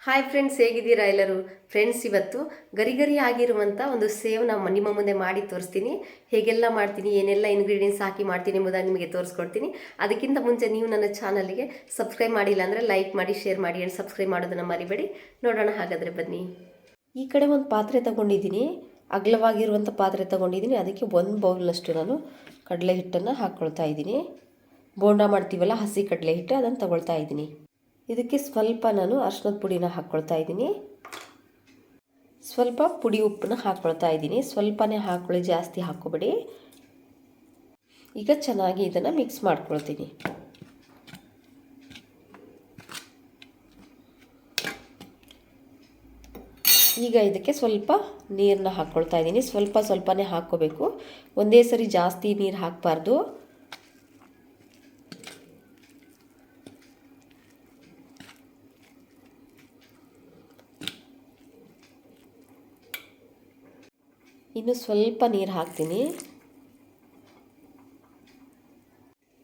Hi friends, ಹೇಗಿದ್ದೀರಾ ಎಲ್ಲರೂ? Friends, ಇವತ್ತು ಗರಿ ಗರಿ ಆಗಿರುವಂಥ ಒಂದು ಸೇವ್ನ ನಿಮ್ಮ ಮುಂದೆ ಮಾಡಿ ತೋರಿಸ್ತೀನಿ. ಹೇಗೆಲ್ಲ ಮಾಡ್ತೀನಿ, ಏನೆಲ್ಲ ಇಂಗ್ರೀಡಿಯೆಂಟ್ಸ್ ಹಾಕಿ ಮಾಡ್ತೀನಿ ಎಂಬುದನ್ನು ನಿಮಗೆ ತೋರಿಸ್ಕೊಡ್ತೀನಿ. ಅದಕ್ಕಿಂತ ಮುಂಚೆ ನೀವು ನನ್ನ ಚಾನಲ್ಗೆ ಸಬ್ಸ್ಕ್ರೈಬ್ ಮಾಡಿಲ್ಲ ಅಂದರೆ ಲೈಕ್ ಮಾಡಿ, ಶೇರ್ ಮಾಡಿ ಆ್ಯಂಡ್ ಸಬ್ಸ್ಕ್ರೈಬ್ ಮಾಡೋದನ್ನು ಮರಿಬೇಡಿ. ನೋಡೋಣ, ಹಾಗಾದರೆ ಬನ್ನಿ. ಈ ಕಡೆ ಒಂದು ಪಾತ್ರೆ ತಗೊಂಡಿದ್ದೀನಿ, ಅಗಲವಾಗಿರುವಂಥ ಪಾತ್ರೆ ತಗೊಂಡಿದ್ದೀನಿ. ಅದಕ್ಕೆ ಒಂದು ಬೌಲ್ನಷ್ಟು ನಾನು ಕಡಲೆ ಹಿಟ್ಟನ್ನು ಹಾಕ್ಕೊಳ್ತಾ ಇದ್ದೀನಿ. ಬೋಂಡ ಮಾಡ್ತೀವಲ್ಲ, ಹಸಿ ಕಡಲೆ ಹಿಟ್ಟು, ಅದನ್ನು ತಗೊಳ್ತಾ ಇದ್ದೀನಿ. ಇದಕ್ಕೆ ಸ್ವಲ್ಪ ನಾನು ಅರಿಶಿನದ ಪುಡಿನ ಹಾಕ್ಕೊಳ್ತಾ ಇದ್ದೀನಿ. ಸ್ವಲ್ಪ ಪುಡಿ ಉಪ್ಪನ್ನ ಹಾಕ್ಕೊಳ್ತಾ ಇದ್ದೀನಿ. ಸ್ವಲ್ಪನೇ ಹಾಕ್ಕೊಳ್ಳಿ, ಜಾಸ್ತಿ ಹಾಕ್ಕೊಬೇಡಿ. ಈಗ ಚೆನ್ನಾಗಿ ಇದನ್ನು ಮಿಕ್ಸ್ ಮಾಡ್ಕೊಳ್ತೀನಿ. ಈಗ ಇದಕ್ಕೆ ಸ್ವಲ್ಪ ನೀರನ್ನ ಹಾಕ್ಕೊಳ್ತಾ ಇದ್ದೀನಿ. ಸ್ವಲ್ಪನೇ ಹಾಕ್ಕೋಬೇಕು, ಒಂದೇ ಸರಿ ಜಾಸ್ತಿ ನೀರು ಹಾಕಬಾರ್ದು. ಇನ್ನು ಸ್ವಲ್ಪ ನೀರು ಹಾಕ್ತೀನಿ.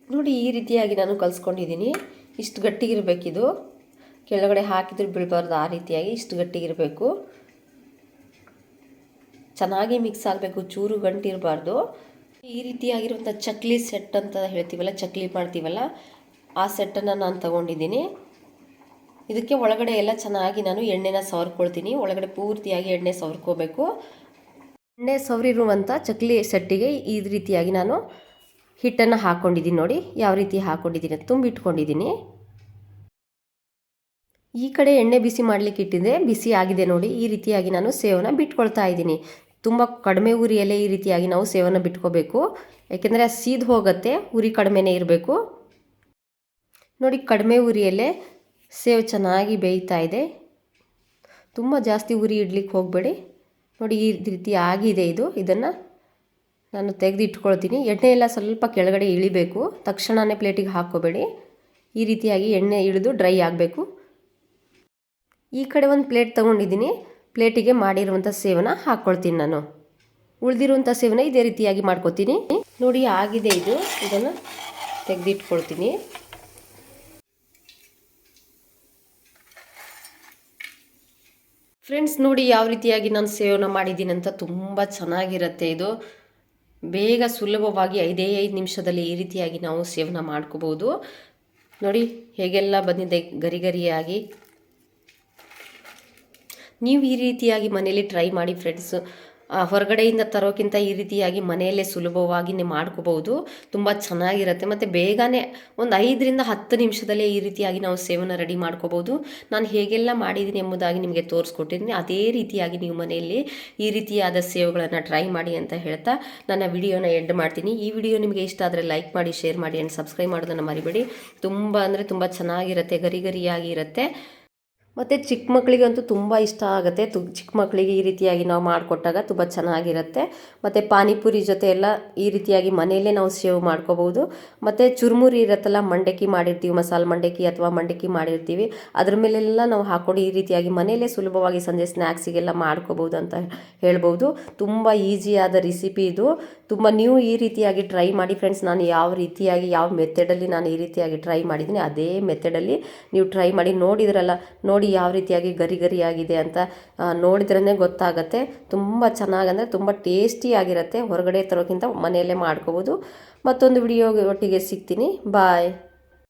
ನೋಡಿ, ಈ ರೀತಿಯಾಗಿ ನಾನು ಕಲಿಸ್ಕೊಂಡಿದ್ದೀನಿ. ಇಷ್ಟು ಗಟ್ಟಿಗಿರಬೇಕಿದು, ಕೆಳಗಡೆ ಹಾಕಿದ್ರೆ ಬೀಳಬಾರ್ದು. ಆ ರೀತಿಯಾಗಿ ಇಷ್ಟು ಗಟ್ಟಿಗಿರಬೇಕು. ಚೆನ್ನಾಗಿ ಮಿಕ್ಸ್ ಆಗಬೇಕು, ಚೂರು ಗಂಟಿರಬಾರ್ದು. ಈ ರೀತಿಯಾಗಿರುವಂಥ ಚಕ್ಲಿ ಸೆಟ್ ಅಂತ ಹೇಳ್ತೀವಲ್ಲ, ಚಕ್ಲಿ ಮಾಡ್ತೀವಲ್ಲ, ಆ ಸೆಟ್ಟನ್ನು ನಾನು ತಗೊಂಡಿದ್ದೀನಿ. ಇದಕ್ಕೆ ಒಳಗಡೆ ಎಲ್ಲ ಚೆನ್ನಾಗಿ ನಾನು ಎಣ್ಣೆನ ಸವರ್ಕೊಳ್ತೀನಿ. ಒಳಗಡೆ ಪೂರ್ತಿಯಾಗಿ ಎಣ್ಣೆ ಸವರ್ಕೋಬೇಕು. ಎಣ್ಣೆ ಸವರಿರುವಂಥ ಚಕ್ಲಿ ಸೆಟ್ಟಿಗೆ ಈ ರೀತಿಯಾಗಿ ನಾನು ಹಿಟ್ಟನ್ನು ಹಾಕ್ಕೊಂಡಿದ್ದೀನಿ. ನೋಡಿ ಯಾವ ರೀತಿ ಹಾಕ್ಕೊಂಡಿದ್ದೀನಿ, ತುಂಬಿಟ್ಕೊಂಡಿದ್ದೀನಿ. ಈ ಕಡೆ ಎಣ್ಣೆ ಬಿಸಿ ಮಾಡಲಿಕ್ಕೆ ಇಟ್ಟಿದ್ದೆ, ಬಿಸಿ ಆಗಿದೆ. ನೋಡಿ, ಈ ರೀತಿಯಾಗಿ ನಾನು ಸೇವನ ಬಿಟ್ಕೊಳ್ತಾ ಇದ್ದೀನಿ. ತುಂಬ ಕಡಿಮೆ ಉರಿಯಲ್ಲೇ ಈ ರೀತಿಯಾಗಿ ನಾವು ಸೇವನ ಬಿಟ್ಕೋಬೇಕು, ಯಾಕೆಂದರೆ ಸೀದು ಹೋಗುತ್ತೆ. ಉರಿ ಕಡಿಮೆನೇ ಇರಬೇಕು. ನೋಡಿ, ಕಡಿಮೆ ಉರಿಯಲ್ಲೇ ಸೇವ್ ಚೆನ್ನಾಗಿ ಬೇಯ್ತಾ ಇದೆ. ತುಂಬ ಜಾಸ್ತಿ ಉರಿ ಇಡ್ಲಿಕ್ಕೆ ಹೋಗಬೇಡಿ. ನೋಡಿ, ಈ ರೀತಿ ಆಗಿದೆ ಇದು. ಇದನ್ನು ನಾನು ತೆಗೆದು ಇಟ್ಕೊಳ್ತೀನಿ. ಎಣ್ಣೆ ಎಲ್ಲ ಸ್ವಲ್ಪ ಕೆಳಗಡೆ ಇಳಿಬೇಕು, ತಕ್ಷಣವೇ ಪ್ಲೇಟಿಗೆ ಹಾಕ್ಕೋಬೇಡಿ. ಈ ರೀತಿಯಾಗಿ ಎಣ್ಣೆ ಇಳಿದು ಡ್ರೈ ಆಗಬೇಕು. ಈ ಕಡೆ ಒಂದು ಪ್ಲೇಟ್ ತೊಗೊಂಡಿದ್ದೀನಿ, ಪ್ಲೇಟಿಗೆ ಮಾಡಿರುವಂಥ ಸೇವನ ಹಾಕ್ಕೊಳ್ತೀನಿ. ನಾನು ಉಳಿದಿರುವಂಥ ಸೇವನ ಇದೇ ರೀತಿಯಾಗಿ ಮಾಡ್ಕೊತೀನಿ. ನೋಡಿ, ಆಗಿದೆ ಇದು. ಇದನ್ನು ತೆಗೆದಿಟ್ಕೊಳ್ತೀನಿ. ಫ್ರೆಂಡ್ಸ್, ನೋಡಿ ಯಾವ ರೀತಿಯಾಗಿ ನಾನು ಸೇವನ ಮಾಡಿದ್ದೀನಿ ಅಂತ. ತುಂಬ ಚೆನ್ನಾಗಿರುತ್ತೆ ಇದು. ಬೇಗ ಸುಲಭವಾಗಿ 5 ನಿಮಿಷದಲ್ಲಿ ಈ ರೀತಿಯಾಗಿ ನಾವು ಸೇವನ ಮಾಡ್ಕೋಬೋದು. ನೋಡಿ ಹೇಗೆಲ್ಲ ಬಂದಿದೆ ಗರಿ ಗರಿಯಾಗಿ. ನೀವು ಈ ರೀತಿಯಾಗಿ ಮನೆಯಲ್ಲಿ ಟ್ರೈ ಮಾಡಿ ಫ್ರೆಂಡ್ಸ್. ಹೊರಗಡೆಯಿಂದ ತರೋಕ್ಕಿಂತ ಈ ರೀತಿಯಾಗಿ ಮನೆಯಲ್ಲೇ ಸುಲಭವಾಗಿ ಮಾಡ್ಕೋಬಹುದು. ತುಂಬ ಚೆನ್ನಾಗಿರುತ್ತೆ. ಮತ್ತು ಬೇಗನೆ ಒಂದು 5ರಿಂದ 10 ನಿಮಿಷದಲ್ಲೇ ಈ ರೀತಿಯಾಗಿ ನಾವು ಸೇವನ ರೆಡಿ ಮಾಡ್ಕೋಬೋದು. ನಾನು ಹೇಗೆಲ್ಲ ಮಾಡಿದ್ದೀನಿ ಎಂಬುದಾಗಿ ನಿಮಗೆ ತೋರಿಸ್ಕೊಟ್ಟಿದ್ದೀನಿ. ಅದೇ ರೀತಿಯಾಗಿ ನೀವು ಮನೆಯಲ್ಲಿ ಈ ರೀತಿಯಾದ ಸೇವುಗಳನ್ನು ಟ್ರೈ ಮಾಡಿ ಅಂತ ಹೇಳ್ತಾ ನನ್ನ ವಿಡಿಯೋನ ಎಂಡ್ ಮಾಡ್ತೀನಿ. ಈ ವಿಡಿಯೋ ನಿಮಗೆ ಇಷ್ಟ ಆದರೆ ಲೈಕ್ ಮಾಡಿ, ಶೇರ್ ಮಾಡಿ ಆ್ಯಂಡ್ ಸಬ್ಸ್ಕ್ರೈಬ್ ಮಾಡೋದನ್ನು ಮರಿಬೇಡಿ. ತುಂಬ ಅಂದರೆ ತುಂಬ ಚೆನ್ನಾಗಿರುತ್ತೆ, ಗರಿ ಗರಿಯಾಗಿ ಇರುತ್ತೆ. ಮತ್ತು ಚಿಕ್ಕ ಮಕ್ಕಳಿಗಂತೂ ತುಂಬ ಇಷ್ಟ ಆಗುತ್ತೆ. ಚಿಕ್ಕ ಮಕ್ಕಳಿಗೆ ಈ ರೀತಿಯಾಗಿ ನಾವು ಮಾಡಿಕೊಟ್ಟಾಗ ತುಂಬ ಚೆನ್ನಾಗಿರುತ್ತೆ. ಮತ್ತು ಪಾನಿಪುರಿ ಜೊತೆ ಎಲ್ಲ ಈ ರೀತಿಯಾಗಿ ಮನೆಯಲ್ಲೇ ನಾವು ಸೇವ್ ಮಾಡ್ಕೋಬೋದು. ಮತ್ತು ಚುರುಮುರಿ ಇರುತ್ತಲ್ಲ, ಮಂಡಕ್ಕಿ ಮಾಡಿರ್ತೀವಿ, ಮಸಾಲೆ ಮಂಡಕ್ಕಿ ಅಥವಾ ಮಂಡಕ್ಕಿ ಮಾಡಿರ್ತೀವಿ, ಅದ್ರ ಮೇಲೆಲ್ಲ ನಾವು ಹಾಕ್ಕೊಂಡು ಈ ರೀತಿಯಾಗಿ ಮನೆಯಲ್ಲೇ ಸುಲಭವಾಗಿ ಸಂಜೆ ಸ್ನ್ಯಾಕ್ಸಿಗೆಲ್ಲ ಮಾಡ್ಕೋಬೋದು ಅಂತ ಹೇಳ್ಬೋದು. ತುಂಬ ಈಸಿಯಾದ ರೆಸಿಪಿ ಇದು. ತುಂಬ ನೀವು ಈ ರೀತಿಯಾಗಿ ಟ್ರೈ ಮಾಡಿ ಫ್ರೆಂಡ್ಸ್. ನಾನು ಯಾವ ರೀತಿಯಾಗಿ ಯಾವ ಮೆಥಡಲ್ಲಿ ನಾನು ಈ ರೀತಿಯಾಗಿ ಟ್ರೈ ಮಾಡಿದ್ದೀನಿ ಅದೇ ಮೆಥಡಲ್ಲಿ ನೀವು ಟ್ರೈ ಮಾಡಿ. ನೋಡಿದ್ರಲ್ಲ, ನೋಡಿ ಯಾವ ರೀತಿಯಾಗಿ ಗರಿ ಗರಿಯಾಗಿದೆ ಅಂತ ನೋಡಿದ್ರೇ ಗೊತ್ತಾಗುತ್ತೆ. ತುಂಬ ಚೆನ್ನಾಗಂದರೆ ತುಂಬ ಟೇಸ್ಟಿಯಾಗಿರುತ್ತೆ. ಹೊರಗಡೆ ತರೋಕ್ಕಿಂತ ಮನೆಯಲ್ಲೇ ಮಾಡ್ಕೋಬೋದು. ಮತ್ತೊಂದು ವಿಡಿಯೋ ಒಟ್ಟಿಗೆ ಸಿಗ್ತೀನಿ. ಬಾಯ್.